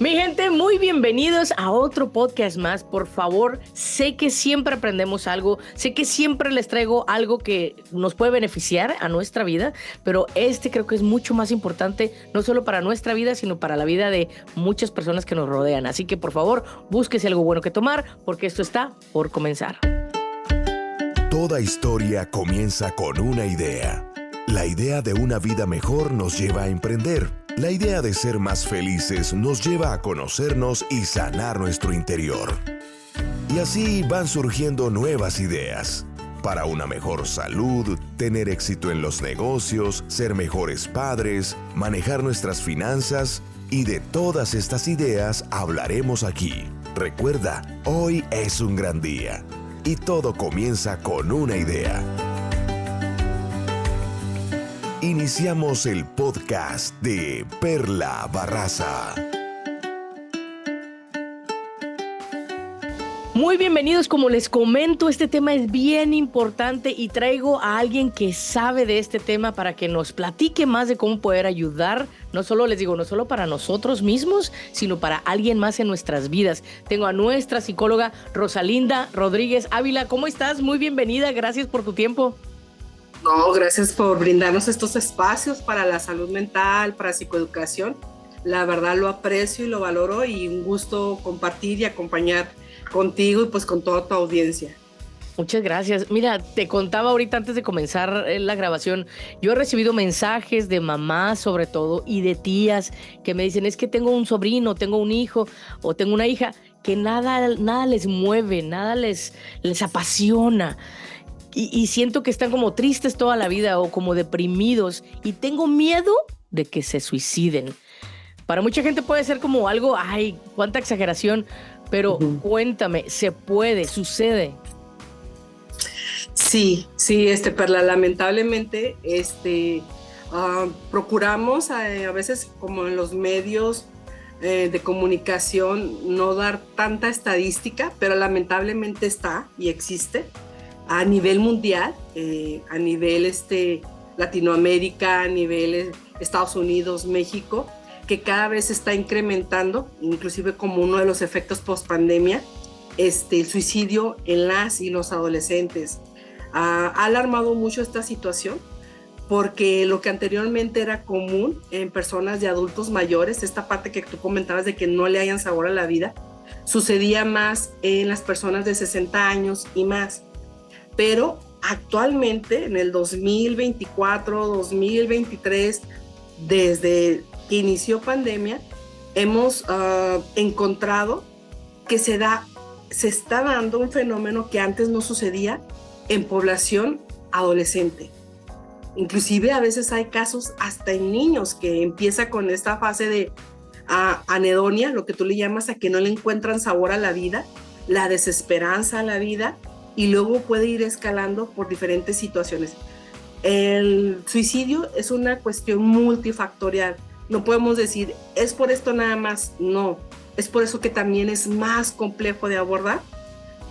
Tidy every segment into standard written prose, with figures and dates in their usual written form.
Mi gente, muy bienvenidos a otro podcast más. Por favor, sé que siempre aprendemos algo, sé que siempre les traigo algo que nos puede beneficiar a nuestra vida, pero creo que es mucho más importante, no solo para nuestra vida, sino para la vida de muchas personas que nos rodean. Así que por favor, búsquese algo bueno que tomar, porque esto está por comenzar. Toda historia comienza con una idea. La idea de una vida mejor nos lleva a emprender. La idea de ser más felices nos lleva a conocernos y sanar nuestro interior. Y así van surgiendo nuevas ideas. Para una mejor salud, tener éxito en los negocios, ser mejores padres, manejar nuestras finanzas. Y de todas estas ideas hablaremos aquí. Recuerda, hoy es un gran día. Y todo comienza con una idea. Iniciamos el podcast de Perla Barraza. Muy bienvenidos, como les comento, este tema es bien importante y traigo a alguien que sabe de este tema para que nos platique más de cómo poder ayudar, no solo para nosotros mismos, sino para alguien más en nuestras vidas. Tengo a nuestra psicóloga Rosalinda Rodríguez Ávila. ¿Cómo estás? Muy bienvenida, gracias por tu tiempo. No, gracias por brindarnos estos espacios para la salud mental, para psicoeducación. La verdad lo aprecio y lo valoro y un gusto compartir y acompañar contigo y pues con toda tu audiencia. Muchas gracias. Mira, te contaba ahorita antes de comenzar la grabación, yo he recibido mensajes de mamás sobre todo y de tías que me dicen, es que tengo un sobrino, tengo un hijo o tengo una hija que nada les mueve, nada les apasiona. Y siento que están como tristes toda la vida o como deprimidos y tengo miedo de que se suiciden. Para mucha gente puede ser como algo, ay, cuánta exageración, pero Cuéntame, ¿se puede? ¿Sucede? Sí, Perla, lamentablemente, procuramos a veces como en los medios de comunicación no dar tanta estadística, pero lamentablemente está y existe a nivel mundial, a nivel Latinoamérica, a nivel Estados Unidos, México, que cada vez se está incrementando, inclusive como uno de los efectos post-pandemia, el suicidio en las y los adolescentes. Ha alarmado mucho esta situación porque lo que anteriormente era común en personas de adultos mayores, esta parte que tú comentabas de que no le hayan sabor a la vida, sucedía más en las personas de 60 años y más. Pero actualmente, en el 2024, 2023, desde que inició pandemia, hemos encontrado que se está dando un fenómeno que antes no sucedía en población adolescente. Inclusive a veces hay casos hasta en niños que empieza con esta fase de anedonia, lo que tú le llamas a que no le encuentran sabor a la vida, la desesperanza a la vida, y luego puede ir escalando por diferentes situaciones. El suicidio es una cuestión multifactorial. No podemos decir, es por esto nada más. No, es por eso que también es más complejo de abordar.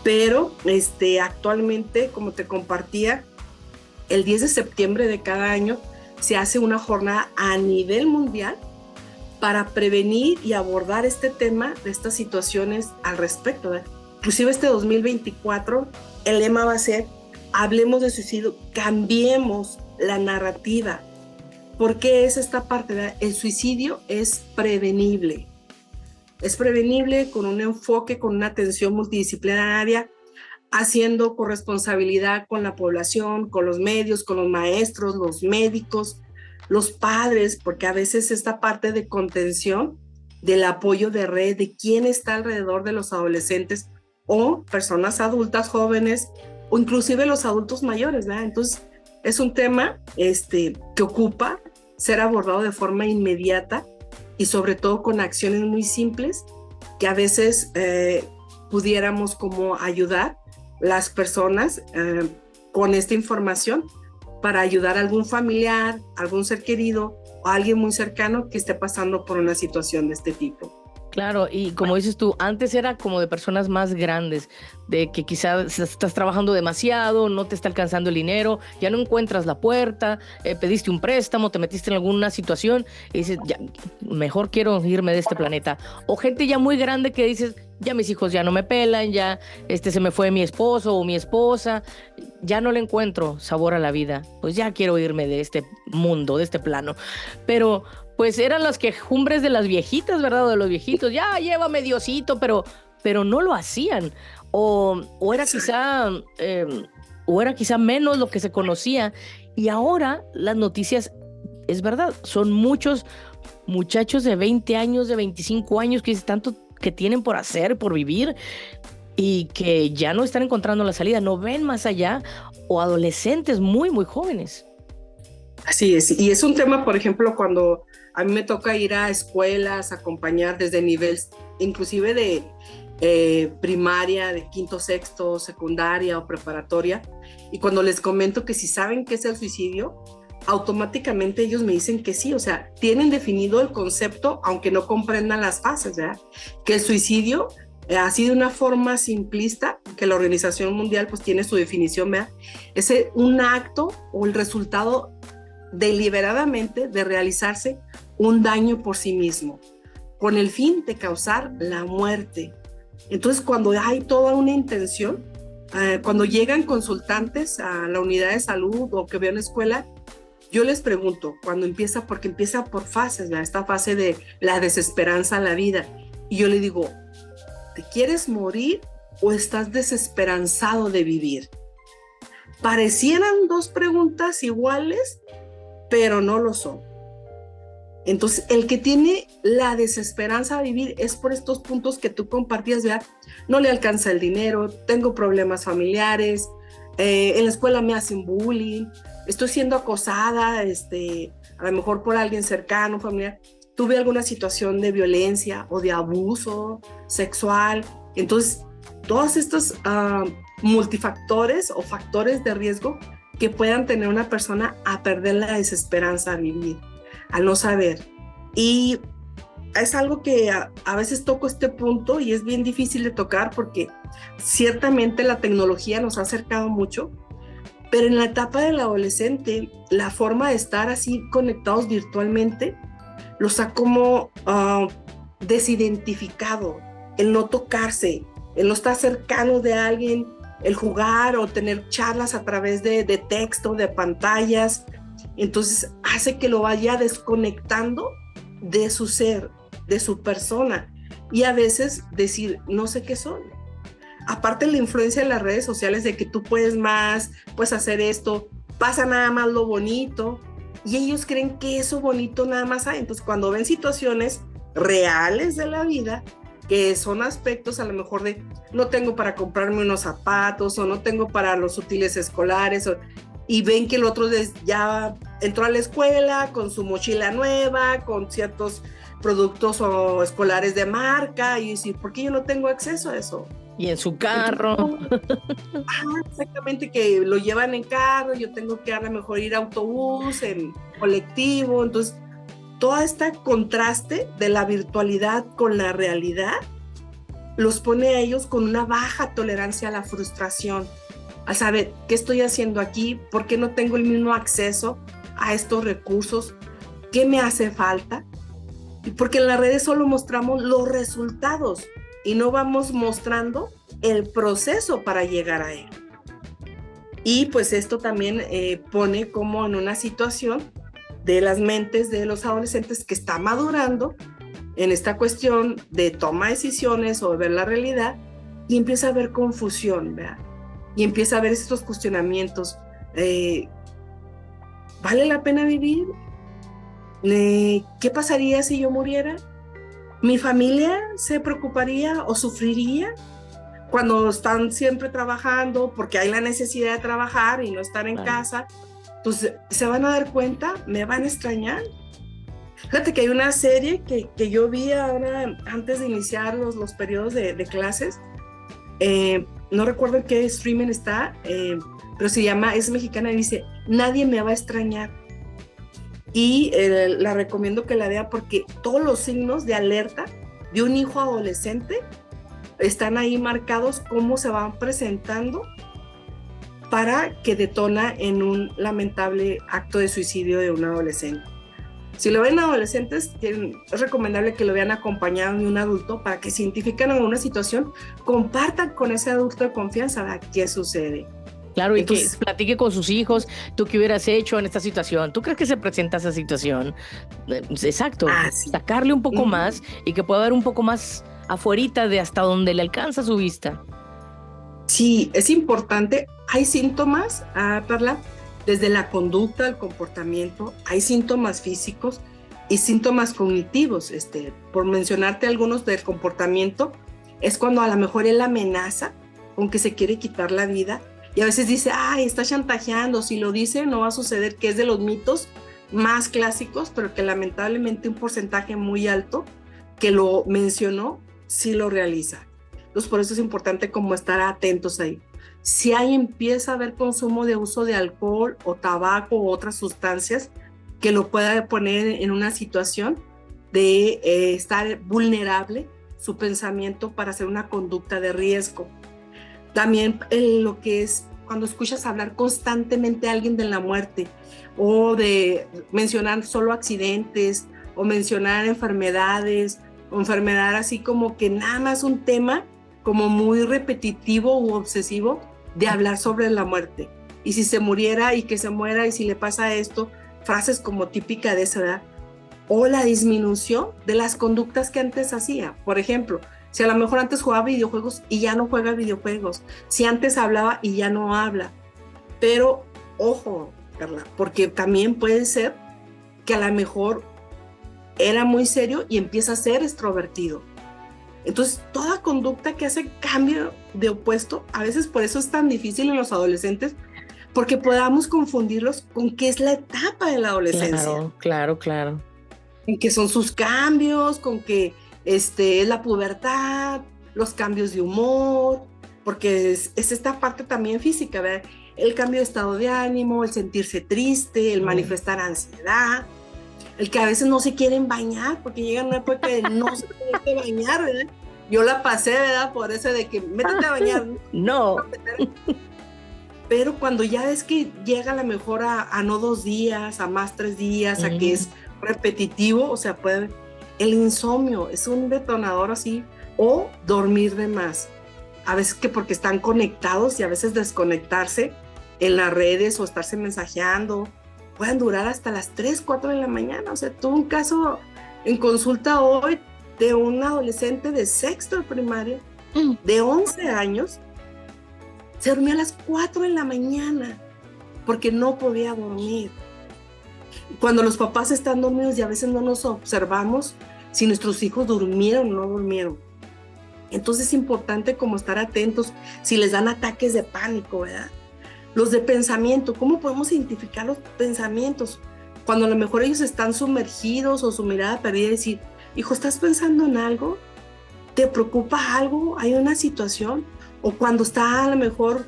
Pero actualmente, como te compartía, el 10 de septiembre de cada año se hace una jornada a nivel mundial para prevenir y abordar este tema de estas situaciones al respecto, ¿verdad? Inclusive 2024, el lema va a ser, hablemos de suicidio, cambiemos la narrativa. ¿Por qué es esta parte, verdad? El suicidio es prevenible. Es prevenible con un enfoque, con una atención multidisciplinaria, haciendo corresponsabilidad con la población, con los medios, con los maestros, los médicos, los padres, porque a veces esta parte de contención, del apoyo de red, de quién está alrededor de los adolescentes o personas adultas jóvenes o inclusive los adultos mayores, ¿verdad? Entonces es un tema que ocupa ser abordado de forma inmediata y sobre todo con acciones muy simples que a veces pudiéramos como ayudar las personas con esta información para ayudar a algún familiar, algún ser querido o a alguien muy cercano que esté pasando por una situación de este tipo. Claro, y como dices tú, antes era como de personas más grandes, de que quizás estás trabajando demasiado, no te está alcanzando el dinero, ya no encuentras la puerta, pediste un préstamo, te metiste en alguna situación y dices, ya, mejor quiero irme de este planeta. O gente ya muy grande que dices, ya mis hijos ya no me pelan, ya se me fue mi esposo o mi esposa, ya no le encuentro sabor a la vida, pues ya quiero irme de este mundo, de este plano. Pero pues eran las quejumbres de las viejitas, ¿verdad? O de los viejitos, ya llévame Diosito, pero no lo hacían. O era quizá, o era quizá menos lo que se conocía. Y ahora las noticias, es verdad, son muchos muchachos de 20 años, de 25 años, que es tanto que tienen por hacer, por vivir, y que ya no están encontrando la salida, no ven más allá, o adolescentes muy, muy jóvenes. Así es, y es un tema, por ejemplo, cuando a mí me toca ir a escuelas, acompañar desde niveles, inclusive de primaria, de quinto, sexto, secundaria o preparatoria, y cuando les comento que si saben qué es el suicidio, automáticamente ellos me dicen que sí, o sea, tienen definido el concepto, aunque no comprendan las fases, ¿verdad? Que el suicidio, así de una forma simplista, que la Organización Mundial pues tiene su definición, ¿verdad? Es un acto o el resultado deliberadamente de realizarse un daño por sí mismo, con el fin de causar la muerte. Entonces, cuando hay toda una intención, cuando llegan consultantes a la unidad de salud o que vean la escuela, yo les pregunto, porque empieza por fases, ¿verdad? Esta fase de la desesperanza a la vida, y yo le digo, ¿te quieres morir o estás desesperanzado de vivir? Parecieran dos preguntas iguales, pero no lo son. Entonces, el que tiene la desesperanza a vivir es por estos puntos que tú compartías, ¿verdad? No le alcanza el dinero, tengo problemas familiares, en la escuela me hacen bullying, estoy siendo acosada, a lo mejor por alguien cercano, familiar, tuve alguna situación de violencia o de abuso sexual. Entonces, todos estos multifactores o factores de riesgo que puedan tener una persona a perder la desesperanza a vivir, al no saber. Y es algo que a veces toco este punto y es bien difícil de tocar porque ciertamente la tecnología nos ha acercado mucho, pero en la etapa del adolescente, la forma de estar así conectados virtualmente los ha como desidentificado, el no tocarse, el no estar cercano de alguien, el jugar o tener charlas a través de texto, de pantallas. Entonces hace que lo vaya desconectando de su ser, de su persona, y a veces decir, no sé qué son. Aparte la influencia de las redes sociales de que tú puedes más, puedes hacer esto, pasa nada más lo bonito, y ellos creen que eso bonito nada más hay. Entonces cuando ven situaciones reales de la vida, que son aspectos a lo mejor de no tengo para comprarme unos zapatos o no tengo para los útiles escolares, y ven que el otro ya entró a la escuela con su mochila nueva, con ciertos productos o escolares de marca, y decir, ¿por qué yo no tengo acceso a eso? Y en su carro. Exactamente, que lo llevan en carro, yo tengo que a lo mejor ir a autobús, en colectivo. Entonces, todo este contraste de la virtualidad con la realidad los pone a ellos con una baja tolerancia a la frustración, al saber qué estoy haciendo aquí, por qué no tengo el mismo acceso a estos recursos, qué me hace falta, porque en las redes solo mostramos los resultados y no vamos mostrando el proceso para llegar a él. Y pues esto también pone como en una situación de las mentes de los adolescentes que está madurando en esta cuestión de toma de decisiones o de ver la realidad, y empieza a haber confusión, ¿verdad? Y empieza a haber estos cuestionamientos. ¿Vale la pena vivir? ¿Qué pasaría si yo muriera? ¿Mi familia se preocuparía o sufriría cuando están siempre trabajando porque hay la necesidad de trabajar y no estar en casa? Entonces, se van a dar cuenta, me van a extrañar. Fíjate que hay una serie que yo vi ahora antes de iniciar los periodos de clases. No recuerdo en qué streaming está, pero se llama, es mexicana y dice, nadie me va a extrañar. Y la recomiendo que la vea porque todos los signos de alerta de un hijo adolescente están ahí marcados cómo se van presentando para que detona en un lamentable acto de suicidio de un adolescente. Si lo ven adolescentes, es recomendable que lo vean acompañado de un adulto para que si identifican alguna situación, compartan con ese adulto de confianza ¿verdad? ¿Qué sucede? Claro, entonces, y que platique con sus hijos, tú qué hubieras hecho en esta situación, ¿tú crees que se presenta esa situación? Exacto, sí. Sacarle un poco más y que pueda ver un poco más afuerita de hasta donde le alcanza su vista. Sí, es importante, hay síntomas, Perla, desde la conducta, el comportamiento, hay síntomas físicos y síntomas cognitivos. Por mencionarte algunos del comportamiento, es cuando a lo mejor él amenaza con que se quiere quitar la vida y a veces dice, ay, está chantajeando, si lo dice no va a suceder, que es de los mitos más clásicos, pero que lamentablemente un porcentaje muy alto que lo mencionó, sí lo realiza. Entonces por eso es importante como estar atentos ahí. Si ahí empieza a haber consumo de uso de alcohol o tabaco u otras sustancias que lo pueda poner en una situación de estar vulnerable su pensamiento para hacer una conducta de riesgo. También lo que es cuando escuchas hablar constantemente a alguien de la muerte o de mencionar solo accidentes o mencionar enfermedades o enfermedad así como que nada más un tema como muy repetitivo u obsesivo de hablar sobre la muerte. Y si se muriera y que se muera y si le pasa esto, frases como típica de esa edad. O la disminución de las conductas que antes hacía. Por ejemplo, si a lo mejor antes jugaba videojuegos y ya no juega videojuegos. Si antes hablaba y ya no habla. Pero, ojo, Carla, porque también puede ser que a lo mejor era muy serio y empieza a ser extrovertido. Entonces, toda conducta que hace cambio de opuesto, a veces por eso es tan difícil en los adolescentes, porque podamos confundirlos con qué es la etapa de la adolescencia. Claro. En que son sus cambios, con que es la pubertad, los cambios de humor, porque es esta parte también física, ¿verdad? El cambio de estado de ánimo, el sentirse triste, el manifestar ansiedad, el que a veces no se quieren bañar, porque llega una época de no se tienen que bañar, ¿verdad? Yo la pasé, ¿verdad? Por eso de que métete a bañar. No. Pero cuando ya ves que llega a lo mejor a no 2 días, a más 3 días, a que es repetitivo, o sea, el insomnio es un detonador así, o dormir de más. A veces que porque están conectados y a veces desconectarse en las redes o estarse mensajeando, pueden durar hasta las 3, 4 de la mañana. O sea, tuve un caso en consulta hoy de un adolescente de sexto de primaria, de 11 años, se durmió a las 4 de la mañana porque no podía dormir. Cuando los papás están dormidos y a veces no nos observamos si nuestros hijos durmieron o no durmieron. Entonces es importante como estar atentos si les dan ataques de pánico, ¿verdad? Los de pensamiento, ¿cómo podemos identificar los pensamientos? Cuando a lo mejor ellos están sumergidos o su mirada perdida y decir, hijo, ¿estás pensando en algo? ¿Te preocupa algo? ¿Hay una situación? O cuando está a lo mejor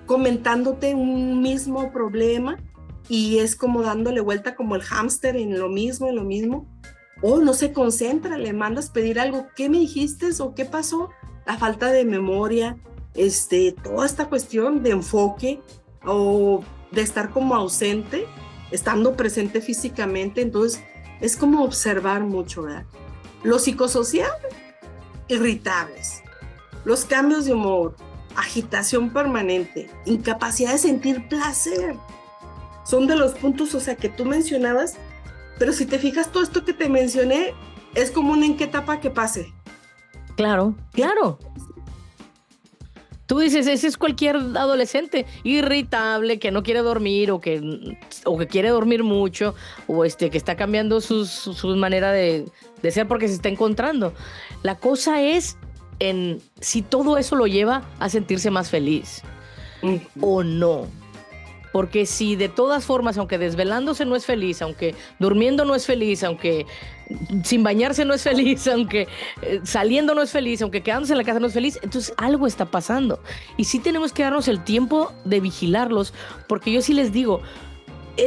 comentándote un mismo problema y es como dándole vuelta como el hámster en lo mismo, o no se concentra, le mandas pedir algo, ¿qué me dijiste o qué pasó? La falta de memoria, toda esta cuestión de enfoque o de estar como ausente, estando presente físicamente, entonces es como observar mucho, ¿verdad? Los psicosociales, irritables, los cambios de humor, agitación permanente, incapacidad de sentir placer, son de los puntos, o sea, que tú mencionabas, pero si te fijas, todo esto que te mencioné es común en qué etapa que pase. Claro. Tú dices, ese es cualquier adolescente irritable, que no quiere dormir o que quiere dormir mucho o que está cambiando su manera de ser porque se está encontrando. La cosa es en si todo eso lo lleva a sentirse más feliz o no. Porque si de todas formas, aunque desvelándose no es feliz, aunque durmiendo no es feliz, aunque sin bañarse no es feliz, aunque saliendo no es feliz, aunque quedándose en la casa no es feliz, entonces algo está pasando. Y sí tenemos que darnos el tiempo de vigilarlos, porque yo sí les digo,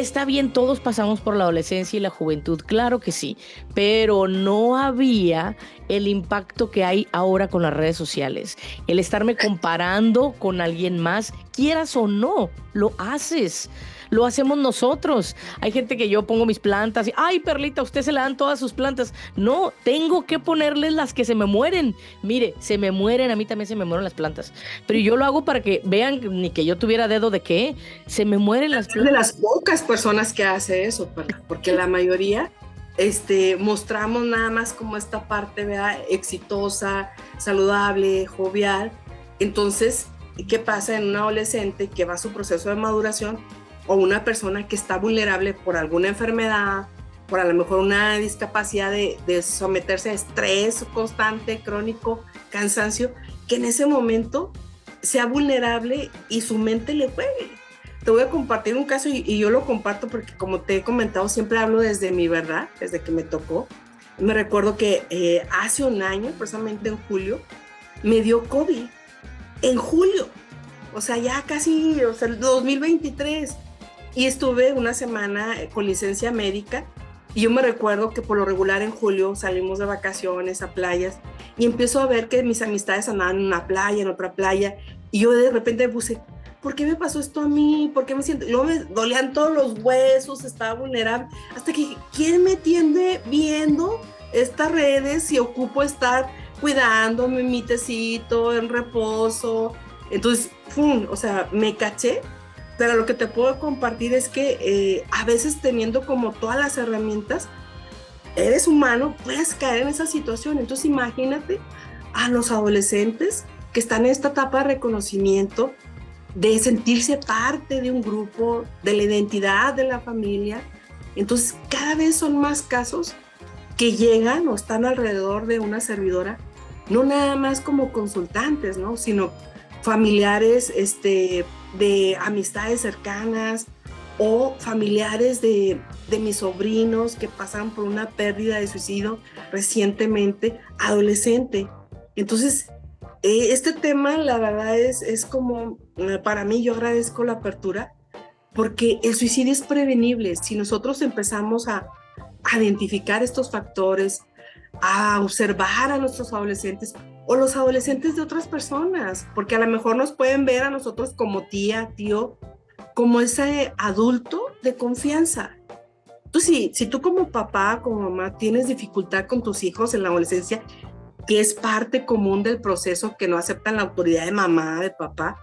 está bien, todos pasamos por la adolescencia y la juventud, claro que sí, pero no había el impacto que hay ahora con las redes sociales. El estarme comparando con alguien más, quieras o no, lo haces. Lo hacemos nosotros. Hay gente que yo pongo mis plantas y, ay, Perlita, a usted se le dan todas sus plantas. No, tengo que ponerles las que se me mueren. Mire, se me mueren, a mí también se me mueren las plantas. Pero yo lo hago para que vean ni que yo tuviera dedo de qué. Se me mueren las plantas. De las pocas personas que hace eso, porque la mayoría mostramos nada más como esta parte, ¿verdad? Exitosa, saludable, jovial. Entonces, ¿qué pasa en un adolescente que va a su proceso de maduración? O una persona que está vulnerable por alguna enfermedad, por a lo mejor una discapacidad de someterse a estrés constante, crónico, cansancio, que en ese momento sea vulnerable y su mente le juegue. Te voy a compartir un caso y yo lo comparto porque, como te he comentado, siempre hablo desde mi verdad, desde que me tocó. Me recuerdo que hace un año, precisamente en julio, me dio COVID. En julio, o sea, ya casi, o sea, el 2023. Y estuve una semana con licencia médica y yo me recuerdo que por lo regular en julio salimos de vacaciones a playas y empiezo a ver que mis amistades andaban en una playa, en otra playa, y yo de repente puse, ¿por qué me pasó esto a mí? ¿Por qué me siento? Luego me dolían todos los huesos, estaba vulnerable, hasta que dije, ¿quién me tiende viendo estas redes si ocupo estar cuidándome mi tecito en reposo? Entonces, ¡fum! O sea, me caché. Pero lo que te puedo compartir es que a veces, teniendo como todas las herramientas, eres humano, puedes caer en esa situación. Entonces imagínate a los adolescentes que están en esta etapa de reconocimiento, de sentirse parte de un grupo, de la identidad de la familia. Entonces cada vez son más casos que llegan o están alrededor de una servidora, no nada más como consultantes, ¿no? Sino familiares de amistades cercanas o familiares de mis sobrinos que pasan por una pérdida de suicidio recientemente, adolescente. Entonces, este tema, la verdad, es como, para mí, yo agradezco la apertura, porque el suicidio es prevenible. Si nosotros empezamos a identificar estos factores, a observar a nuestros adolescentes o los adolescentes de otras personas, porque a lo mejor nos pueden ver a nosotros como tía, tío, como ese adulto de confianza. Entonces, si tú como papá, como mamá, tienes dificultad con tus hijos en la adolescencia, que es parte común del proceso, que no aceptan la autoridad de mamá, de papá,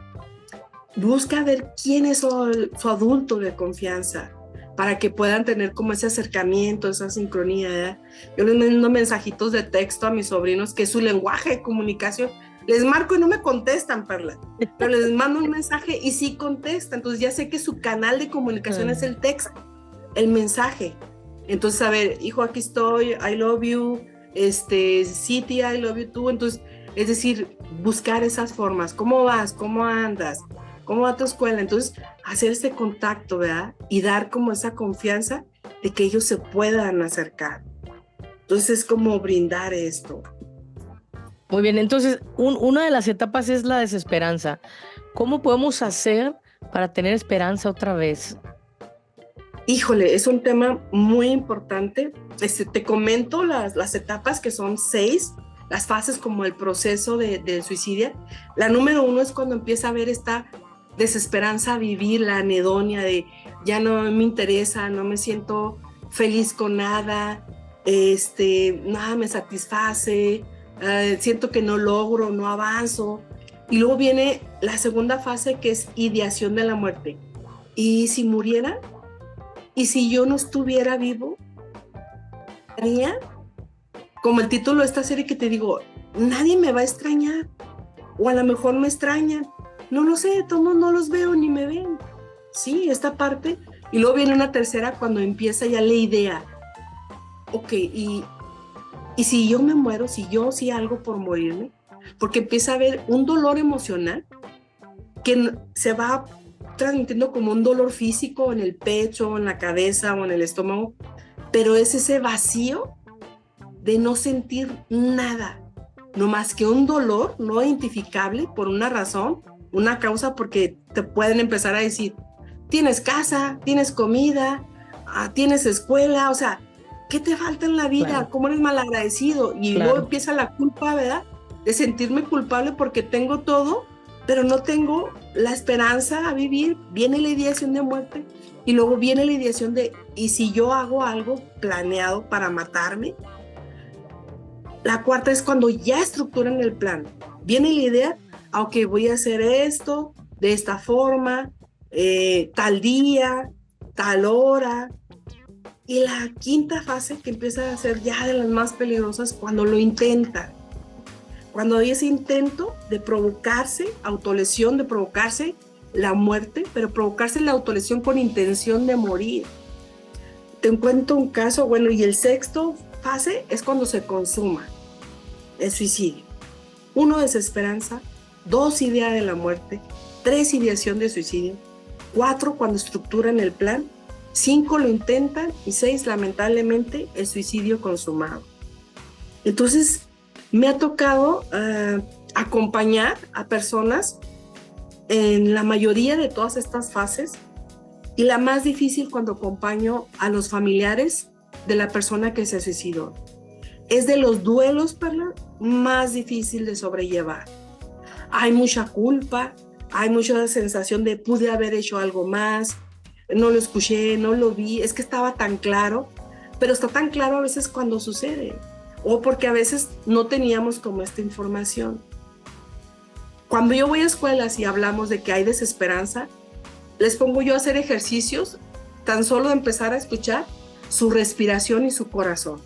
busca ver quién es su adulto de confianza, para que puedan tener como ese acercamiento, esa sincronía, ¿verdad? Yo les mando mensajitos de texto a mis sobrinos, que es su lenguaje de comunicación. Les marco y no me contestan, Perla, pero les mando un mensaje y sí contestan. Entonces ya sé que su canal de comunicación es el texto, el mensaje. Entonces, a ver, hijo, aquí estoy, I love you, sí, tía, I love you too. Entonces, es decir, buscar esas formas. ¿Cómo vas? ¿Cómo andas? ¿Cómo va tu escuela? Entonces, hacer este contacto, ¿verdad? Y dar como esa confianza de que ellos se puedan acercar. Entonces, es como brindar esto. Muy bien, entonces, una de las etapas es la desesperanza. ¿Cómo podemos hacer para tener esperanza otra vez? Híjole, es un tema muy importante. Te comento las etapas, que son 6, las fases como el proceso del suicidio. La número 1 es cuando empieza a haber esta desesperanza a vivir, la anedonia de ya no me interesa, no me siento feliz con nada, nada me satisface, siento que no logro, no avanzo. Y luego viene la segunda fase, que es ideación de la muerte. ¿Y si muriera? ¿Y si yo no estuviera vivo? ¿Haría? Como el título de esta serie que te digo, nadie me va a extrañar, o a lo mejor me extrañan, no lo sé, todos no los veo ni me ven. Sí, esta parte. Y luego viene una tercera, cuando empieza ya la idea. Ok, y si yo me muero, si yo sí algo por morirme, porque empieza a haber un dolor emocional que se va transmitiendo como un dolor físico en el pecho, en la cabeza o en el estómago, pero es ese vacío de no sentir nada, no más que un dolor no identificable por una razón, una causa, porque te pueden empezar a decir, tienes casa, tienes comida, tienes escuela, o sea, ¿qué te falta en la vida? Claro. ¿Cómo eres malagradecido? Y Claro. luego empieza la culpa, ¿verdad? De sentirme culpable porque tengo todo, pero no tengo la esperanza a vivir. Viene la ideación de muerte y luego viene la ideación de, ¿y si yo hago algo planeado para matarme? La cuarta es cuando ya estructuran el plan. Viene la idea, aunque voy a hacer esto de esta forma, tal día, tal hora. Y la quinta fase, que empieza a ser ya de las más peligrosas, cuando lo intentan. Cuando hay ese intento de provocarse, autolesión, de provocarse la muerte, pero provocarse la autolesión con intención de morir. Te cuento un caso, bueno, y el sexto fase es cuando se consuma el suicidio. 1, desesperanza. 2, idea de la muerte. 3, ideación de suicidio. 4, cuando estructuran el plan. 5, lo intentan. Y 6, lamentablemente, el suicidio consumado. Entonces, me ha tocado acompañar a personas en la mayoría de todas estas fases, y la más difícil cuando acompaño a los familiares de la persona que se suicidó. Es de los duelos, Perla, más difícil de sobrellevar. Hay mucha culpa, hay mucha sensación de pude haber hecho algo más, no lo escuché, no lo vi, es que estaba tan claro, pero está tan claro a veces cuando sucede, o porque a veces no teníamos como esta información. Cuando yo voy a escuelas y hablamos de que hay desesperanza, les pongo yo a hacer ejercicios, tan solo de empezar a escuchar su respiración y su corazón.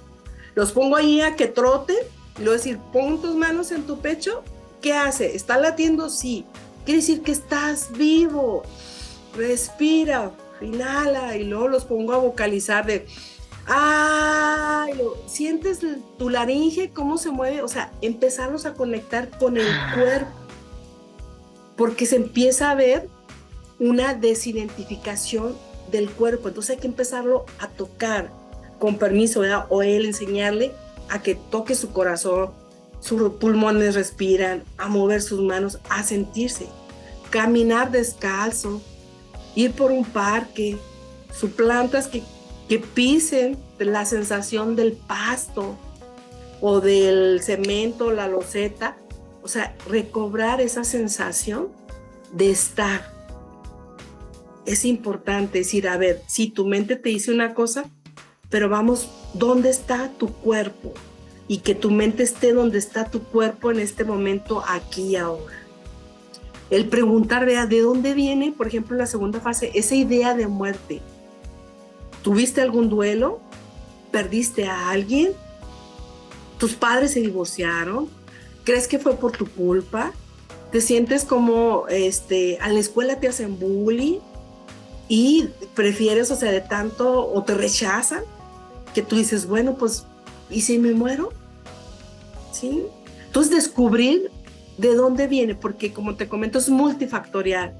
Los pongo ahí a que troten, y luego decir, pon tus manos en tu pecho. ¿Qué hace? ¿Está latiendo? Sí. Quiere decir que estás vivo. Respira, inhala, y luego los pongo a vocalizar de, sientes tu laringe, cómo se mueve, o sea, empezarlos a conectar con el cuerpo, porque se empieza a ver una desidentificación del cuerpo, entonces hay que empezarlo a tocar con permiso, ¿verdad? O él enseñarle a que toque su corazón, sus pulmones respiran, a mover sus manos, a sentirse, caminar descalzo, ir por un parque, sus plantas que pisen la sensación del pasto o del cemento, la loseta, o sea, recobrar esa sensación de estar. Es importante decir, a ver, si tu mente te dice una cosa, pero vamos, ¿dónde está tu cuerpo? Y que tu mente esté donde está tu cuerpo en este momento, aquí y ahora. El preguntar, vea, ¿de dónde viene, por ejemplo, en la segunda fase, esa idea de muerte? ¿Tuviste algún duelo? ¿Perdiste a alguien? ¿Tus padres se divorciaron? ¿Crees que fue por tu culpa? ¿Te sientes como a la escuela te hacen bullying y prefieres, o sea, de tanto, o te rechazan, que tú dices, bueno, pues, ¿y si me muero? ¿Sí? Entonces, descubrir de dónde viene, porque como te comento, es multifactorial.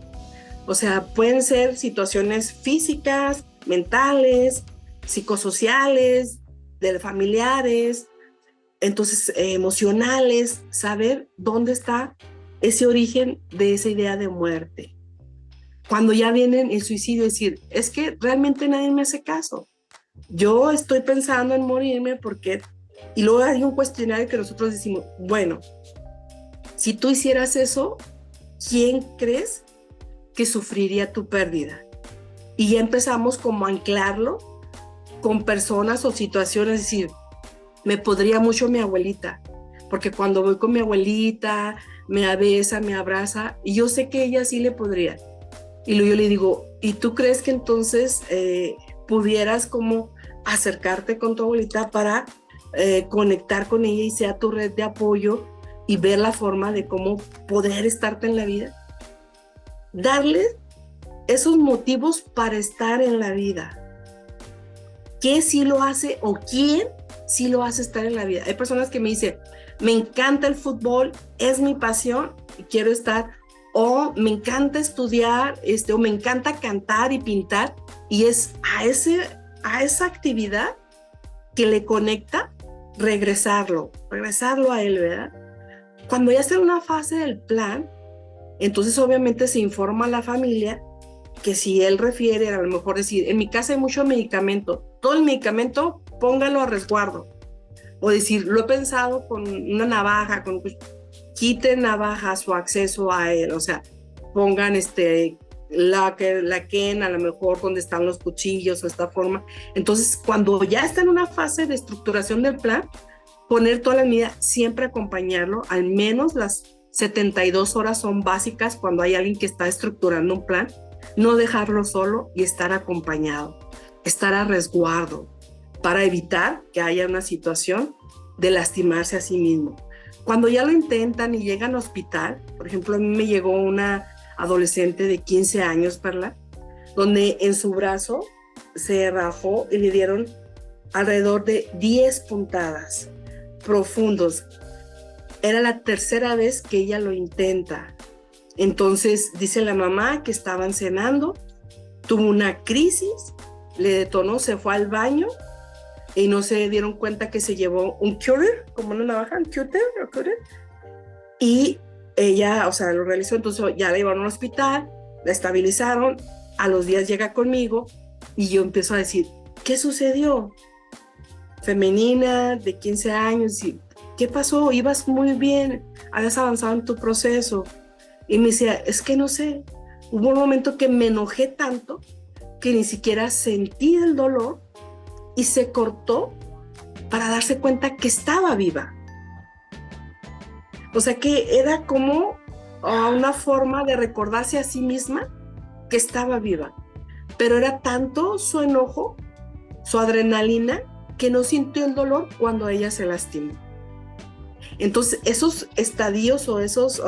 O sea, pueden ser situaciones físicas, mentales, psicosociales, de familiares, entonces emocionales, saber dónde está ese origen de esa idea de muerte. Cuando ya viene el suicidio, decir, es que realmente nadie me hace caso. Yo estoy pensando en morirme porque... Y luego hay un cuestionario que nosotros decimos, bueno, si tú hicieras eso, ¿quién crees que sufriría tu pérdida? Y ya empezamos como a anclarlo con personas o situaciones, es decir, me podría mucho mi abuelita, porque cuando voy con mi abuelita, me besa, me abraza, y yo sé que ella sí le podría. Y luego yo le digo, ¿y tú crees que entonces pudieras como acercarte con tu abuelita para conectar con ella y sea tu red de apoyo y ver la forma de cómo poder estarte en la vida? Darle esos motivos para estar en la vida. ¿Qué sí lo hace o quién sí lo hace estar en la vida? Hay personas que me dicen, me encanta el fútbol, es mi pasión y quiero estar, o me encanta estudiar, o me encanta cantar y pintar, y es a esa actividad que le conecta regresarlo a él, ¿verdad? Cuando ya está en una fase del plan, entonces obviamente se informa a la familia que si él refiere, a lo mejor decir, en mi casa hay mucho medicamento, todo el medicamento póngalo a resguardo. O decir, lo he pensado con una navaja, quiten navajas o acceso a él, o sea, pongan la quena, a lo mejor donde están los cuchillos o esta forma. Entonces, cuando ya está en una fase de estructuración del plan, poner toda la medida, siempre acompañarlo, al menos las 72 horas son básicas cuando hay alguien que está estructurando un plan, no dejarlo solo y estar acompañado, estar a resguardo para evitar que haya una situación de lastimarse a sí mismo. Cuando ya lo intentan y llegan al hospital, por ejemplo, a mí me llegó una adolescente de 15 años, Perla, donde en su brazo se rajó y le dieron alrededor de 10 puntadas profundos. Era la tercera vez que ella lo intenta. Entonces dice la mamá que estaban cenando, tuvo una crisis, le detonó, se fue al baño y no se dieron cuenta que se llevó un cutter, como una navaja, un cutter, y ella, o sea, lo realizó. Entonces ya la llevaron al hospital, la estabilizaron, a los días llega conmigo y yo empiezo a decir, ¿qué sucedió? Femenina, de 15 años, y, ¿qué pasó? Ibas muy bien, habías avanzado en tu proceso. Y me decía, es que no sé, hubo un momento que me enojé tanto que ni siquiera sentí el dolor y se cortó para darse cuenta que estaba viva. O sea que era como una forma de recordarse a sí misma que estaba viva. Pero era tanto su enojo, su adrenalina, que no sintió el dolor cuando ella se lastimó. Entonces, esos estadios o esos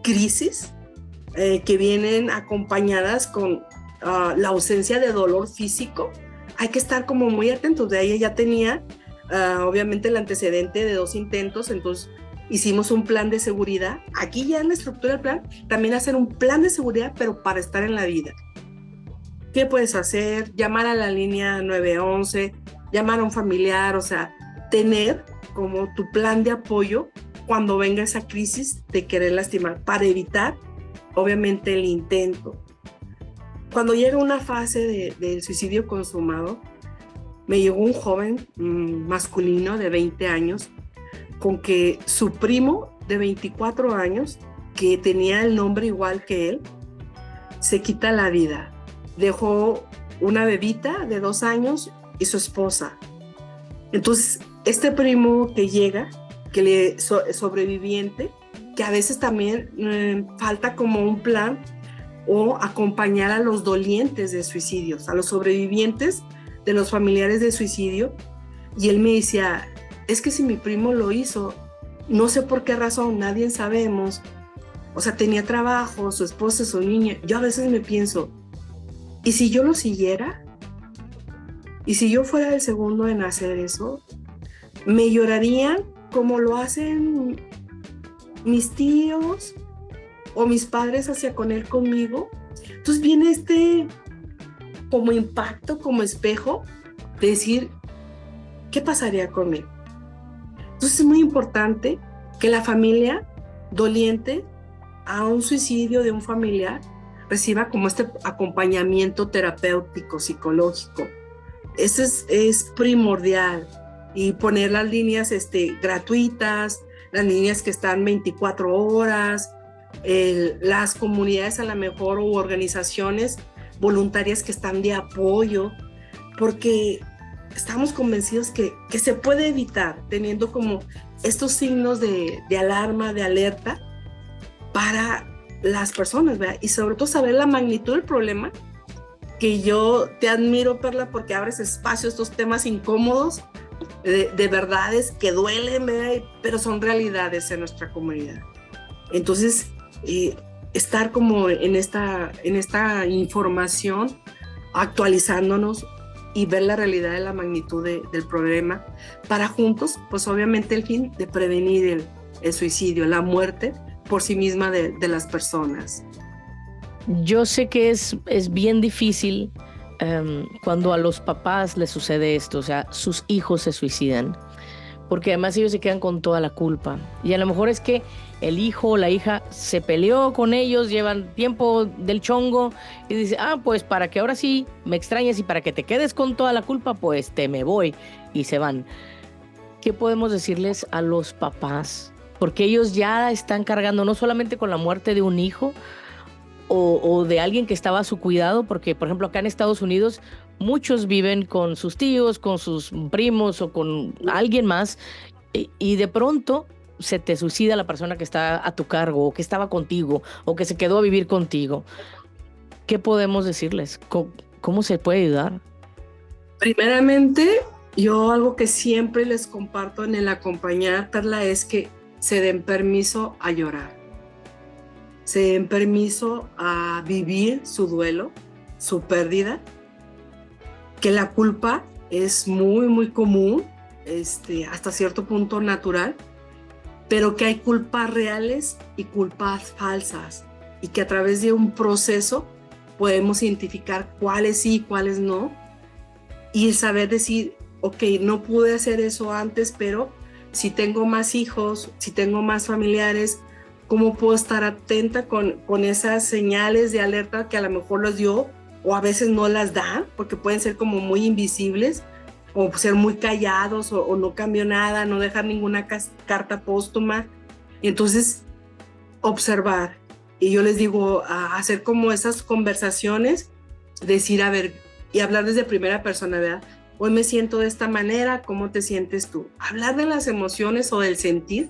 crisis que vienen acompañadas con la ausencia de dolor físico, hay que estar como muy atentos. De ahí ella tenía, obviamente, el antecedente de 2 intentos, entonces hicimos un plan de seguridad. Aquí ya en la estructura del plan, también hacer un plan de seguridad, pero para estar en la vida. ¿Qué puedes hacer? Llamar a la línea 911, llamar a un familiar, o sea, tener como tu plan de apoyo cuando venga esa crisis de querer lastimar, para evitar, obviamente, el intento. Cuando llega una fase del suicidio consumado, me llegó un joven masculino de 20 años con que su primo de 24 años, que tenía el nombre igual que él, se quita la vida. Dejó una bebita de 2 años y su esposa. Entonces, este primo que llega, que sobreviviente, que a veces también falta como un plan o acompañar a los dolientes de suicidios, a los sobrevivientes de los familiares de suicidio. Y él me decía, es que si mi primo lo hizo, no sé por qué razón, nadie sabemos. O sea, tenía trabajo, su esposa, su niña. Yo a veces me pienso, ¿y si yo lo siguiera? ¿Y si yo fuera el segundo en hacer eso? ¿Me llorarían como lo hacen mis tíos o mis padres hacia con él conmigo? Entonces viene como impacto, como espejo, de decir, ¿qué pasaría conmigo? Entonces es muy importante que la familia doliente a un suicidio de un familiar reciba como este acompañamiento terapéutico, psicológico. Eso es primordial. Y poner las líneas gratuitas, las líneas que están 24 horas, las comunidades a lo mejor o organizaciones voluntarias que están de apoyo, porque estamos convencidos que se puede evitar teniendo como estos signos de alarma, de alerta para las personas, ¿verdad? Y sobre todo saber la magnitud del problema, que yo te admiro, Perla, porque abres espacio a estos temas incómodos, de verdades que duelen, ¿verdad? Pero son realidades en nuestra comunidad. Entonces, estar como en esta información, actualizándonos y ver la realidad de la magnitud del problema, para juntos, pues obviamente el fin de prevenir el suicidio, la muerte por sí misma de las personas. Yo sé que es bien difícil cuando a los papás les sucede esto, o sea, sus hijos se suicidan, porque además ellos se quedan con toda la culpa. Y a lo mejor es que el hijo o la hija se peleó con ellos, llevan tiempo del chongo y dice, pues para que ahora sí me extrañes y para que te quedes con toda la culpa, pues te me voy, y se van. ¿Qué podemos decirles a los papás? Porque ellos ya están cargando no solamente con la muerte de un hijo o de alguien que estaba a su cuidado, porque por ejemplo acá en Estados Unidos muchos viven con sus tíos, con sus primos o con alguien más, y de pronto se te suicida la persona que está a tu cargo o que estaba contigo o que se quedó a vivir contigo. ¿Qué podemos decirles? ¿Cómo se puede ayudar? Primeramente, yo algo que siempre les comparto en el acompañar, Perla, es que se den permiso a llorar. Se den permiso a vivir su duelo, su pérdida, que la culpa es muy, muy común, hasta cierto punto natural, pero que hay culpas reales y culpas falsas, y que a través de un proceso podemos identificar cuáles sí y cuáles no, y saber decir, ok, no pude hacer eso antes, pero si tengo más hijos, si tengo más familiares, ¿cómo puedo estar atenta con esas señales de alerta que a lo mejor los dio o a veces no las dan, porque pueden ser como muy invisibles o ser muy callados o no cambió nada, no dejar ninguna carta póstuma? Entonces, observar. Y yo les digo, hacer como esas conversaciones, decir, a ver, y hablar desde primera persona, ¿verdad? Hoy me siento de esta manera, ¿cómo te sientes tú? Hablar de las emociones o del sentir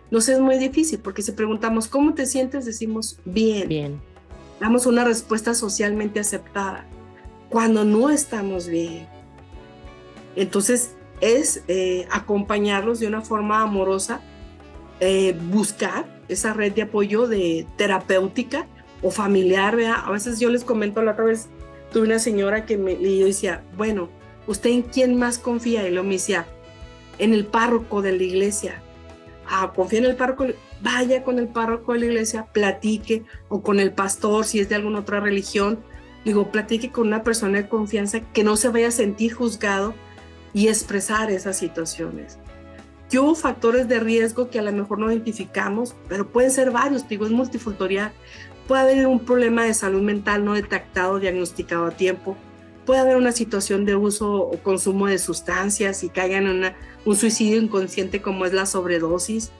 nos es muy difícil, porque si preguntamos, ¿cómo te sientes? Decimos, bien. Bien. Damos una respuesta socialmente aceptada, cuando no estamos bien. Entonces, es acompañarlos de una forma amorosa, buscar esa red de apoyo terapéutica o familiar, ¿verdad? A veces yo les comento, la otra vez tuve una señora que yo decía, bueno, ¿usted en quién más confía? Y luego me decía, en el párroco de la iglesia. Confía en el párroco, vaya con el párroco de la iglesia, platique, o con el pastor, si es de alguna otra religión. Digo, platique con una persona de confianza que no se vaya a sentir juzgado y expresar esas situaciones. Que hubo factores de riesgo que a lo mejor no identificamos, pero pueden ser varios, digo, es multifactorial. Puede haber un problema de salud mental no detectado, diagnosticado a tiempo. Puede haber una situación de uso o consumo de sustancias y caigan en un suicidio inconsciente como es la sobredosis.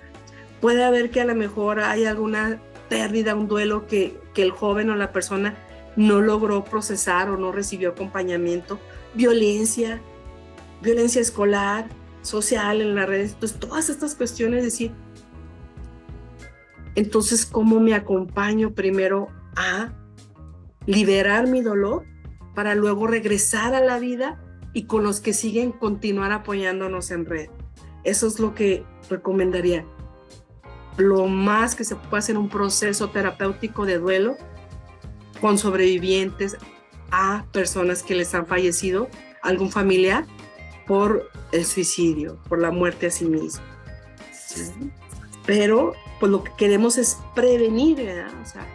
Puede haber que a lo mejor hay alguna pérdida, un duelo que el joven o la persona no logró procesar o no recibió acompañamiento. Violencia escolar, social en las redes. Entonces, todas estas cuestiones, decir, entonces, ¿cómo me acompaño primero a liberar mi dolor para luego regresar a la vida y con los que siguen continuar apoyándonos en red? Eso es lo que recomendaría. Lo más que se puede hacer un proceso terapéutico de duelo con sobrevivientes a personas que les han fallecido, algún familiar, por el suicidio, por la muerte a sí mismo. Pero pues lo que queremos es prevenir, ¿verdad? O sea,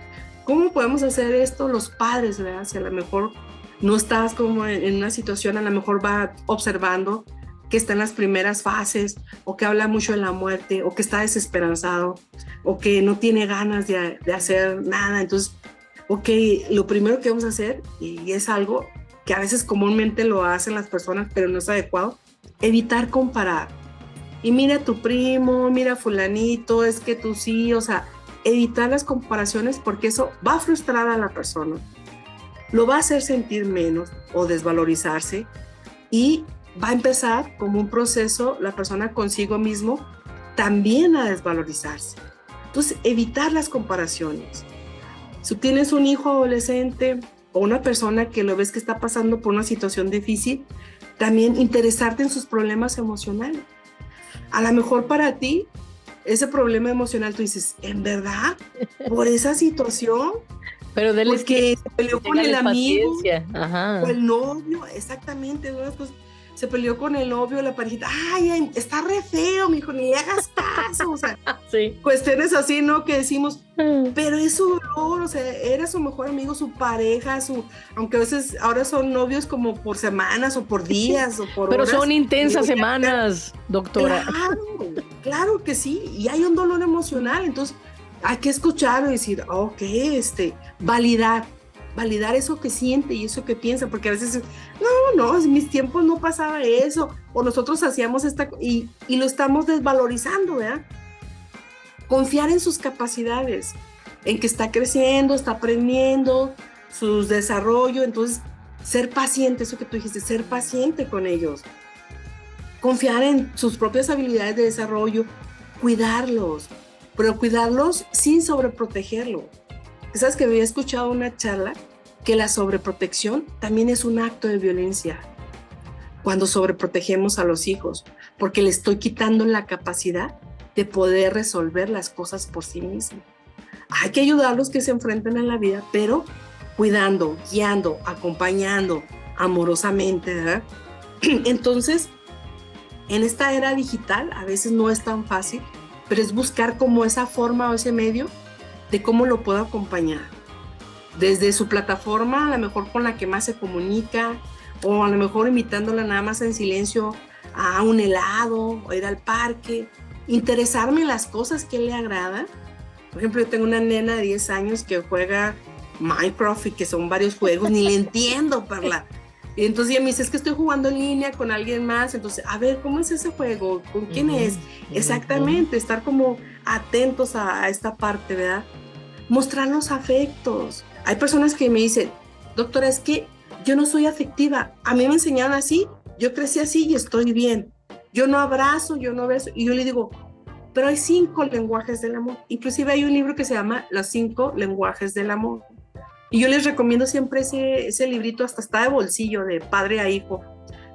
¿cómo podemos hacer esto los padres, ¿verdad? Si a lo mejor no estás como en una situación, a lo mejor va observando que está en las primeras fases, o que habla mucho de la muerte, o que está desesperanzado, o que no tiene ganas de hacer nada. Entonces, ok, lo primero que vamos a hacer, y es algo que a veces comúnmente lo hacen las personas, pero no es adecuado, evitar comparar. Y mira a tu primo, mira a fulanito, es que tú sí, o sea, evitar las comparaciones, porque eso va a frustrar a la persona, lo va a hacer sentir menos o desvalorizarse, y va a empezar como un proceso la persona consigo mismo también a desvalorizarse. Entonces, evitar las comparaciones. Si tienes un hijo adolescente o una persona que lo ves que está pasando por una situación difícil, también interesarte en sus problemas emocionales. A lo mejor para ti, ese problema emocional, tú dices, ¿en verdad? ¿Por esa situación? Pero porque se peleó con el amigo, ajá, o el novio, exactamente, ¿no? Pues se peleó con el novio, la parejita, ay, está re feo, mijo, ni le hagas caso, o sea, sí. Cuestiones así, ¿no? Que decimos, pero es su dolor, mejor, o sea, era su mejor amigo, su pareja, aunque a veces ahora son novios como por semanas o por días o por Pero horas. son intensas semanas, doctora. Claro que sí, y hay un dolor emocional, entonces hay que escuchar y decir, ok, validar eso que siente y eso que piensa, porque a veces, no, en mis tiempos no pasaba eso, o nosotros hacíamos y lo estamos desvalorizando, ¿verdad? Confiar en sus capacidades, en que está creciendo, está aprendiendo, su desarrollo, entonces ser paciente, eso que tú dijiste, ser paciente con ellos, confiar en sus propias habilidades de desarrollo, cuidarlos, pero cuidarlos sin sobreprotegerlos. ¿Sabes que había escuchado una charla que la sobreprotección también es un acto de violencia? Cuando sobreprotegemos a los hijos, porque le estoy quitando la capacidad de poder resolver las cosas por sí mismos. Hay que ayudarlos que se enfrenten a la vida, pero cuidando, guiando, acompañando amorosamente, ¿verdad? Entonces, en esta era digital a veces no es tan fácil, pero es buscar como esa forma o ese medio de cómo lo puedo acompañar. Desde su plataforma, a lo mejor con la que más se comunica, o a lo mejor invitándola nada más en silencio a un helado, o ir al parque, interesarme en las cosas que le agradan. Por ejemplo, yo tengo una nena de 10 años que juega Minecraft y que son varios juegos, ni le entiendo, Perla. Y entonces ella me dice, es que estoy jugando en línea con alguien más, entonces, a ver, ¿cómo es ese juego? ¿Con quién es? Exactamente, estar como atentos a esta parte, ¿verdad? Mostrar los afectos. Hay personas que me dicen, doctora, es que yo no soy afectiva, a mí me enseñaron así, yo crecí así y estoy bien. Yo no abrazo, yo no beso, y yo le digo, pero hay 5 lenguajes del amor. Inclusive hay un libro que se llama Los 5 lenguajes del amor. Y yo les recomiendo siempre ese librito, hasta está de bolsillo, de padre a hijo,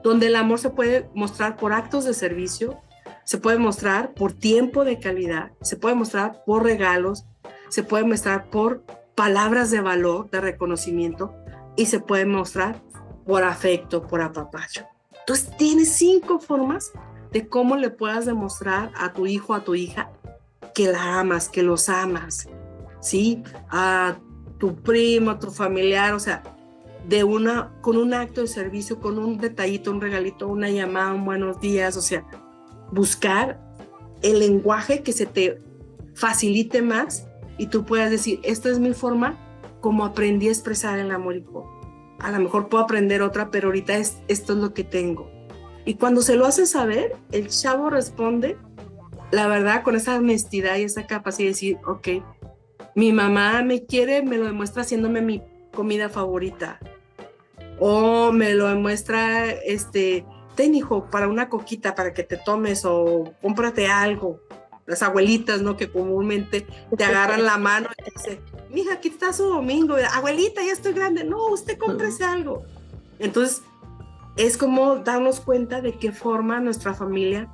donde el amor se puede mostrar por actos de servicio, se puede mostrar por tiempo de calidad, se puede mostrar por regalos, se puede mostrar por palabras de valor, de reconocimiento, y se puede mostrar por afecto, por apapacho. Entonces tienes 5 formas de cómo le puedas demostrar a tu hijo, a tu hija, que la amas, que los amas, ¿sí? A tu primo, a tu familiar, o sea, con un acto de servicio, con un detallito, un regalito, una llamada, un buenos días, o sea, buscar el lenguaje que se te facilite más y tú puedas decir, esta es mi forma como aprendí a expresar el amor, hijo. A lo mejor puedo aprender otra, pero ahorita esto es lo que tengo. Y cuando se lo hace saber, el chavo responde, la verdad, con esa honestidad y esa capacidad de decir, ok, mi mamá me quiere, me lo demuestra haciéndome mi comida favorita. O me lo demuestra, ten, hijo, para una coquita, para que te tomes, o cómprate algo. Las abuelitas, ¿no? Que comúnmente te agarran la mano y dicen, mija, aquí está su domingo. Abuelita, ya estoy grande. No, usted cómprese algo. Entonces, es como darnos cuenta de qué forma nuestra familia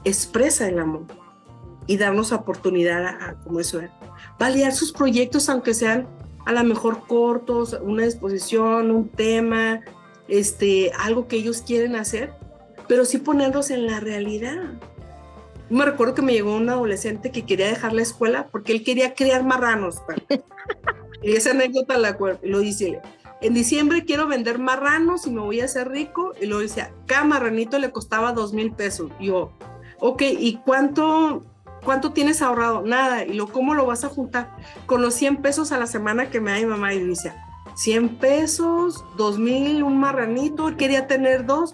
expresa el amor y darnos oportunidad a como eso es. Validar sus proyectos, aunque sean a lo mejor cortos, una exposición, un tema, algo que ellos quieren hacer, pero sí ponerlos en la realidad. Yo me recuerdo que me llegó un adolescente que quería dejar la escuela porque él quería criar marranos. Y esa anécdota lo dice, en diciembre quiero vender marranos y me voy a hacer rico. Y luego decía, cada marranito le costaba 2,000 pesos. Y yo, ok, ¿y cuánto tienes ahorrado? Nada. Y luego, ¿cómo lo vas a juntar? Con los 100 pesos a la semana que me da mi mamá. Y dice, 100 pesos, 2,000, un marranito. Él quería tener 2.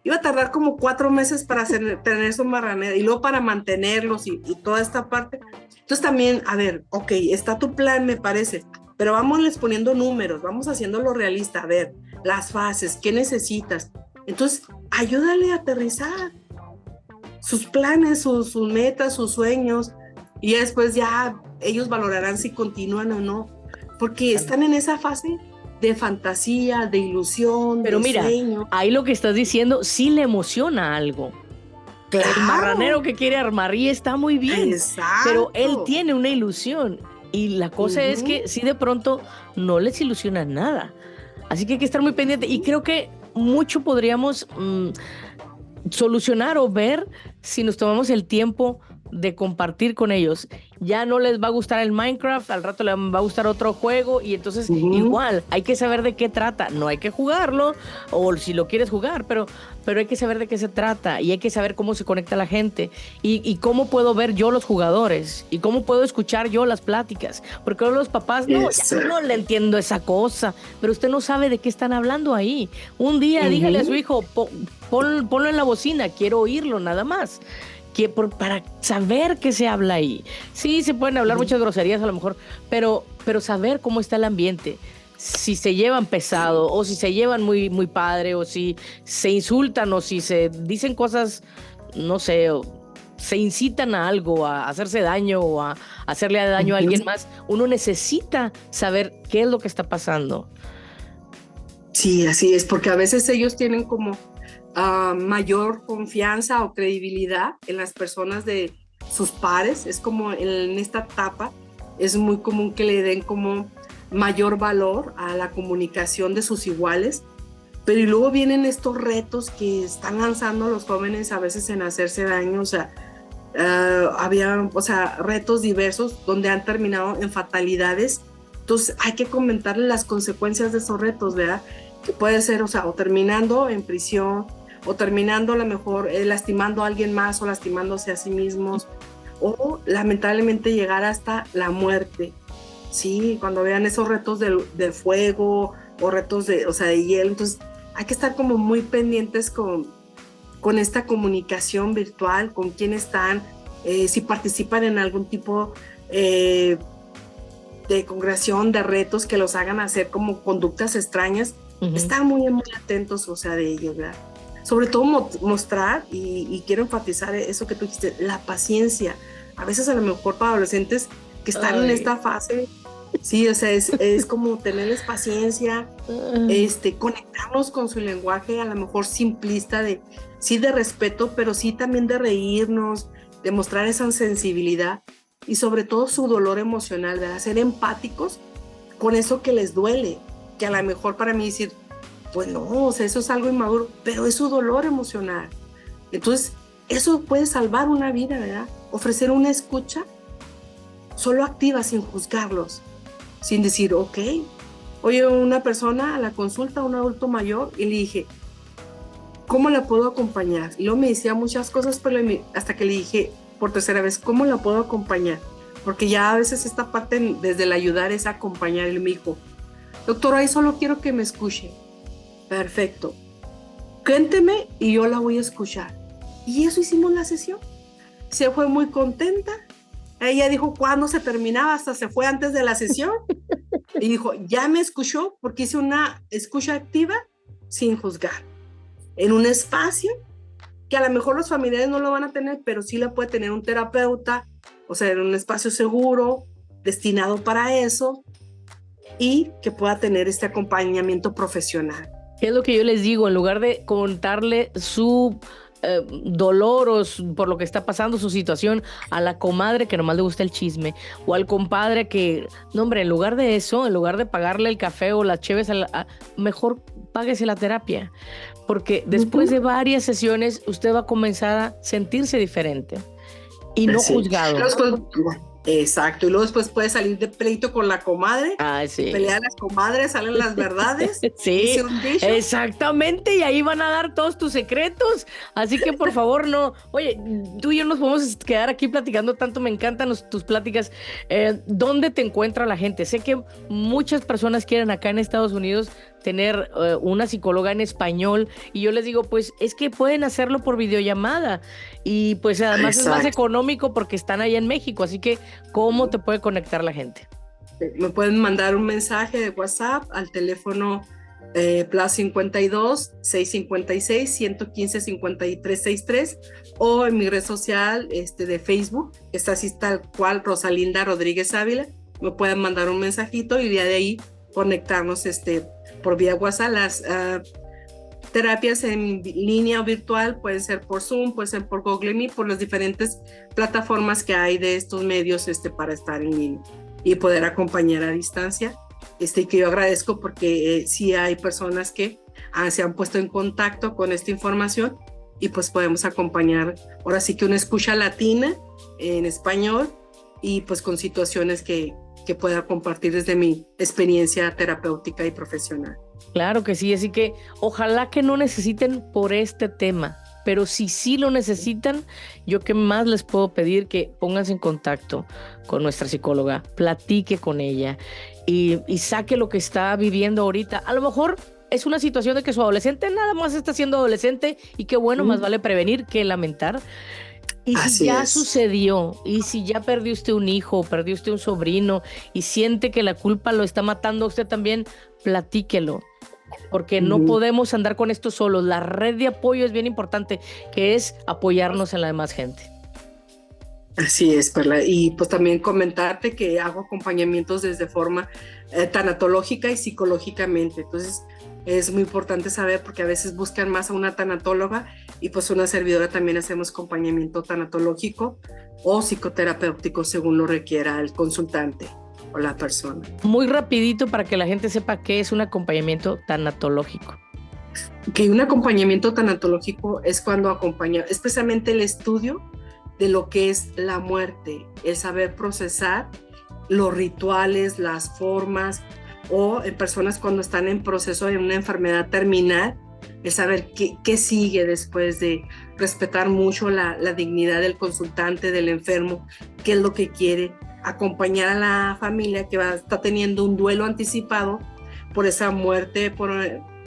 Iba a tardar como 4 meses para tener su marranera y luego para mantenerlos y toda esta parte. Entonces también, a ver, ok, está tu plan, me parece, pero vámonos poniendo números, vamos haciéndolo realista, a ver, las fases, ¿qué necesitas? Entonces, ayúdale a aterrizar sus planes, sus metas, sus sueños, y después ya ellos valorarán si continúan o no, porque están en esa fase de fantasía, de ilusión, pero de mira, sueño. Ahí lo que estás diciendo sí le emociona algo. Claro. El marranero que quiere armar y está muy bien. Exacto. Pero él tiene una ilusión y la cosa es que si de pronto no les ilusiona nada. Así que hay que estar muy pendiente y creo que mucho podríamos solucionar o ver si nos tomamos el tiempo de compartir con ellos. Ya no les va a gustar el Minecraft, al rato les va a gustar otro juego y entonces igual hay que saber de qué trata. No hay que jugarlo o si lo quieres jugar, pero hay que saber de qué se trata y hay que saber cómo se conecta la gente y cómo puedo ver yo los jugadores y cómo puedo escuchar yo las pláticas. Porque los papás, no, ya no le entiendo esa cosa, pero usted no sabe de qué están hablando ahí. Un día dígale a su hijo, ponlo en la bocina, quiero oírlo nada más. Para saber qué se habla ahí. Sí, se pueden hablar muchas groserías a lo mejor, pero saber cómo está el ambiente. Si se llevan pesado, o si se llevan muy, muy padre, o si se insultan, o si se dicen cosas, no sé, o se incitan a algo, a hacerse daño o a hacerle daño a alguien más. Uno necesita saber qué es lo que está pasando. Sí, así es, porque a veces ellos tienen como mayor confianza o credibilidad en las personas de sus pares. Es como en esta etapa es muy común que le den como mayor valor a la comunicación de sus iguales, pero y luego vienen estos retos que están lanzando los jóvenes a veces en hacerse daño. O sea, había, o sea, retos diversos donde han terminado en fatalidades. Entonces hay que comentarle las consecuencias de esos retos, ¿verdad? Que puede ser, o sea, o terminando en prisión, o terminando a lo mejor lastimando a alguien más o lastimándose a sí mismos, o lamentablemente llegar hasta la muerte. Sí, cuando vean esos retos de fuego o retos de hielo, entonces hay que estar como muy pendientes con esta comunicación virtual, con quién están, si participan en algún tipo de congregación, de retos que los hagan hacer como conductas extrañas. Estar muy, muy atentos, o sea, de ellos, ¿verdad? Sobre todo mostrar, y quiero enfatizar eso que tú dijiste, la paciencia. A veces a lo mejor para adolescentes que están en esta fase, sí, o sea, es como tenerles paciencia, conectarnos con su lenguaje a lo mejor simplista, de respeto, pero sí también de reírnos, de mostrar esa sensibilidad y sobre todo su dolor emocional, ¿verdad? Ser empáticos con eso que les duele, que a lo mejor para mí decir, pues no, o sea, eso es algo inmaduro, pero es su dolor emocional. Entonces, eso puede salvar una vida, ¿verdad? Ofrecer una escucha solo activa, sin juzgarlos, sin decir, ok, oye, una persona a la consulta, un adulto mayor, y le dije, ¿cómo la puedo acompañar? Y luego me decía muchas cosas, pero hasta que le dije por tercera vez, ¿cómo la puedo acompañar? Porque ya a veces esta parte desde el ayudar es acompañar. Y me dijo, doctora, ahí solo quiero que me escuche. Perfecto. Cuénteme y yo la voy a escuchar. Y eso hicimos la sesión. Se fue muy contenta. Ella dijo cuándo se terminaba, hasta se fue antes de la sesión. Y dijo, ya me escuchó porque hice una escucha activa sin juzgar. En un espacio que a lo mejor los familiares no lo van a tener, pero sí la puede tener un terapeuta, o sea, en un espacio seguro, destinado para eso, y que pueda tener este acompañamiento profesional. Es lo que yo les digo, en lugar de contarle su dolor o por lo que está pasando, su situación, a la comadre que nomás le gusta el chisme, o al compadre que, no hombre, en lugar de eso, en lugar de pagarle el café o las cheves, mejor páguese la terapia, porque después de varias sesiones usted va a comenzar a sentirse diferente y no juzgado. Exacto, y luego después puede salir de pleito con la comadre, pelear las comadres, salen las verdades. Sí, exactamente, y ahí van a dar todos tus secretos, así que por favor no, oye, tú y yo nos podemos quedar aquí platicando tanto, me encantan tus pláticas. ¿Dónde te encuentra la gente? Sé que muchas personas quieren acá en Estados Unidos tener una psicóloga en español, y yo les digo, pues es que pueden hacerlo por videollamada, y pues además es más económico porque están allá en México, así que ¿cómo te puede conectar la gente? Me pueden mandar un mensaje de WhatsApp al teléfono +52 656 115 5363, o en mi red social de Facebook, está así tal cual, Rosalinda Rodríguez Ávila. Me pueden mandar un mensajito y de ahí conectarnos por vía WhatsApp. Las terapias en línea o virtual pueden ser por Zoom, pueden ser por Google Meet, por las diferentes plataformas que hay de estos medios para estar en línea y poder acompañar a distancia. Que yo agradezco porque sí hay personas que se han puesto en contacto con esta información y pues podemos acompañar, ahora sí que una escucha latina en español y pues con situaciones que pueda compartir desde mi experiencia terapéutica y profesional. Claro que sí, así que ojalá que no necesiten por este tema, pero si sí lo necesitan, yo qué más les puedo pedir que pónganse en contacto con nuestra psicóloga, platique con ella y saque lo que está viviendo ahorita. A lo mejor es una situación de que su adolescente nada más está siendo adolescente y qué bueno, más vale prevenir que lamentar. Y si Así ya es. sucedió, y si ya perdió usted un hijo, perdió usted un sobrino, y siente que la culpa lo está matando a usted también, platíquelo. Porque no podemos andar con esto solos. La red de apoyo es bien importante, que es apoyarnos en la demás gente. Así es, Perla. Y pues también comentarte que hago acompañamientos desde forma tanatológica y psicológicamente. Entonces es muy importante saber porque a veces buscan más a una tanatóloga y pues una servidora también hacemos acompañamiento tanatológico o psicoterapéutico según lo requiera el consultante o la persona. Muy rapidito para que la gente sepa qué es un acompañamiento tanatológico. Que un acompañamiento tanatológico es cuando acompaña especialmente el estudio de lo que es la muerte, el saber procesar los rituales, las formas, o en personas cuando están en proceso de una enfermedad terminal, el saber qué sigue después de respetar mucho la dignidad del consultante, del enfermo, qué es lo que quiere, acompañar a la familia que está teniendo un duelo anticipado por esa muerte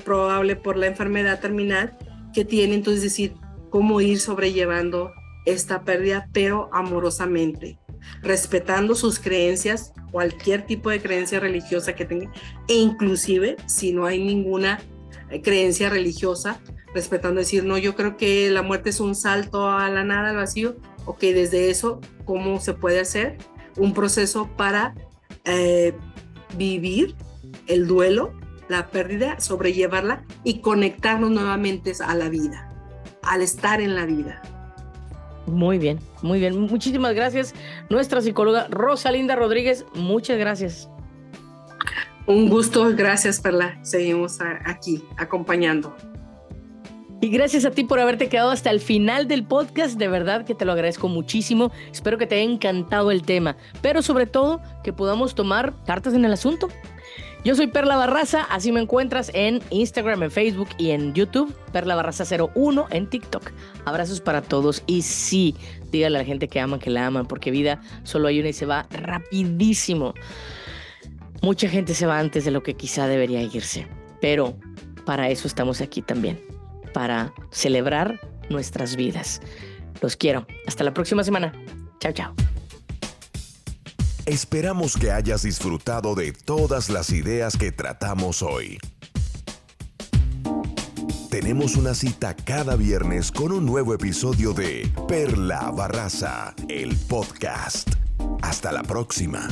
probable por la enfermedad terminal que tiene, entonces decir cómo ir sobrellevando esta pérdida, pero amorosamente, respetando sus creencias, cualquier tipo de creencia religiosa que tenga, e inclusive si no hay ninguna creencia religiosa, respetando decir, no, yo creo que la muerte es un salto a la nada, al vacío, ok, desde eso, ¿cómo se puede hacer un proceso para vivir el duelo, la pérdida, sobrellevarla y conectarnos nuevamente a la vida, al estar en la vida? Muy bien, muy bien. Muchísimas gracias, nuestra psicóloga Rosalinda Rodríguez. Muchas gracias. Un gusto, gracias, Perla. Seguimos aquí acompañando. Y gracias a ti por haberte quedado hasta el final del podcast. De verdad que te lo agradezco muchísimo. Espero que te haya encantado el tema, pero sobre todo que podamos tomar cartas en el asunto. Yo soy Perla Barraza, así me encuentras en Instagram, en Facebook y en YouTube, Perla Barraza 01 en TikTok. Abrazos para todos y sí, dígale a la gente que aman, que la aman, porque vida solo hay una y se va rapidísimo. Mucha gente se va antes de lo que quizá debería irse, pero para eso estamos aquí también, para celebrar nuestras vidas. Los quiero. Hasta la próxima semana. Chao, chao. Esperamos que hayas disfrutado de todas las ideas que tratamos hoy. Tenemos una cita cada viernes con un nuevo episodio de Perla Barraza, el podcast. Hasta la próxima.